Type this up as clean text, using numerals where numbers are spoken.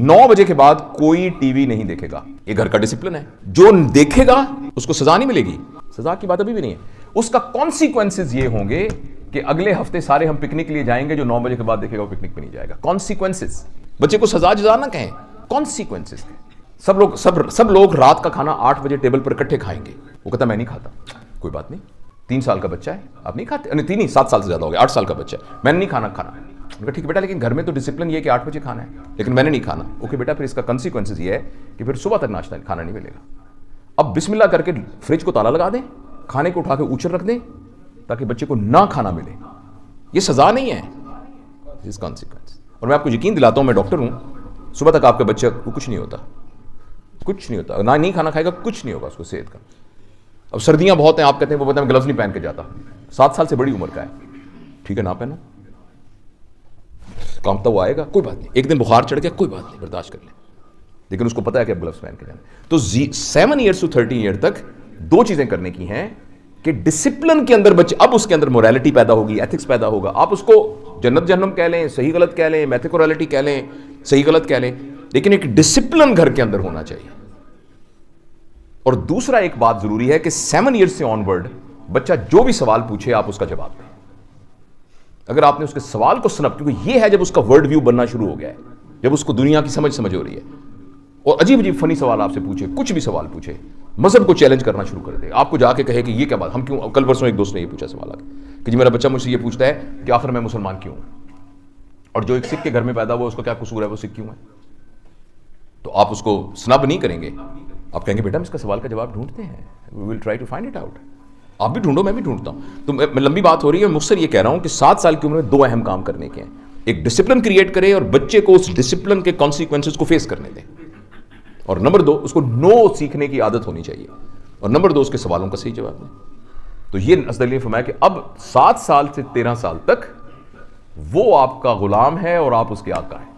9 بجے کے بعد کوئی ٹی وی نہیں دیکھے گا. یہ گھر کا ڈسپلن ہے. جو دیکھے گا اس کو سزا نہیں ملے گی. سزا کی بات ابھی بھی نہیں ہے. اس کا کانسیکوینسز یہ ہوں گے کہ اگلے ہفتے سارے ہم پکنک لیے جائیں گے. جو 9 بجے کے بعد دیکھے گا وہ پکنک پہ نہیں جائے گا. کانسیکوینسز. بچے کو سزا جزا نہ کہیں, کانسیکوینسز کہیں. سب لوگ رات کا کھانا 8 بجے ٹیبل پر اکٹھے کھائیں گے. وہ کہتا میں نہیں کھاتا. کوئی بات نہیں, 3 سال کا بچہ ہے, آپ نہیں کھاتے؟ نہیں 3 نہیں 7 سال سے زیادہ ہو گیا, 8 سال کا بچہ ہے, میں نے نہیں کھانا. ٹھیک ہے بیٹا, لیکن گھر میں تو ڈسپلن یہ ہے کہ 8 بجے کھانا ہے, لیکن میں نے نہیں کھانا. اوکے بیٹا, پھر اس کا کنسیکوینسز یہ ہے کہ پھر صبح تک ناشتہ کھانا نہیں ملے گا. اب بسم اللہ کر کے فریج کو تالا لگا دیں, کھانے کو اٹھا کے اوچر رکھ دیں تاکہ بچے کو نہ کھانا ملے. یہ سزا نہیں ہے, اس کانسیکوینس. اور میں آپ کو یقین دلاتا ہوں, میں ڈاکٹر ہوں, صبح تک آپ کے بچے کو کچھ نہیں ہوتا, کچھ نہیں ہوتا. نہ نہیں کھانا کھائے گا, کچھ نہیں ہوگا اس کو صحت کا. اب سردیاں بہت ہیں, آپ کہتے ہیں وہ میں گلوز نہیں پہن کے جاتا. 7 سال سے بڑی عمر کا ہے, ٹھیک ہے نہ پہنو, کامتا وہ آئے گا, کوئی بات نہیں. ایک دن بخار چڑھ گیا, کوئی بات نہیں, برداشت کر لیں, لیکن اس کو پتا ہے کہ اب گلوز پہن کے جانا. تو 7 ایئرس to 13 ایئر تک 2 چیزیں کرنے کی ہیں کہ ڈسپلن کے اندر بچے, اب اس کے اندر موریلٹی پیدا ہوگی, ایتھکس پیدا ہوگا. آپ اس کو جنت جہنم کہہ لیں, صحیح غلط کہہ لیں, میتھیکورالٹی کہہ لیں, صحیح غلط کہہ لیں, لیکن ایک ڈسپلن گھر کے اندر ہونا چاہیے. اور دوسرا ایک بات ضروری ہے کہ 7 ایئرس سے آن ورڈ بچہ جو بھی سوال پوچھے آپ اس کا جواب دیں. اگر آپ نے اس کے سوال کو سنا, کیونکہ یہ ہے جب اس کا ورڈ ویو بننا شروع ہو گیا ہے, جب اس کو دنیا کی سمجھ ہو رہی ہے, اور عجیب فنی سوال آپ سے پوچھے, کچھ بھی سوال پوچھے, مذہب کو چیلنج کرنا شروع کر دے, آپ کو جا کے کہے کہ یہ کیا بات, ہم کیوں. کل پرسوں ایک دوست نے یہ پوچھا سوال کہ جی میرا بچہ مجھ سے یہ پوچھتا ہے کہ آخر میں مسلمان کیوں ہوں, اور جو ایک سکھ کے گھر میں پیدا ہوا اس کا کیا قصور ہے, وہ سکھ کیوں ہے. تو آپ اس کو سنب نہیں کریں گے, آپ کہیں گے بیٹا ہم اس کا سوال کا جواب ڈھونڈتے ہیں, we will try to find it out. آپ بھی ڈھونڈو, میں بھی ڈھونڈتا ہوں. تو میں لمبی بات ہو رہی ہے, مختصر یہ کہہ رہا ہوں کہ 7 سال کی عمر میں 2 اہم کام کرنے کے ہیں. ایک ڈسپلن کریٹ کرے اور بچے کو اس ڈسپلن کے کانسیکوینسز کو فیس کرنے دیں, اور نمبر 2 اس کو نو سیکھنے کی عادت ہونی چاہیے, اور نمبر 2 اس کے سوالوں کا صحیح جواب دیں. تو یہ حضرت علی نے فرمایا کہ اب 7 سال سے 13 سال تک وہ آپ کا غلام ہے اور آپ اس کے آقا ہیں.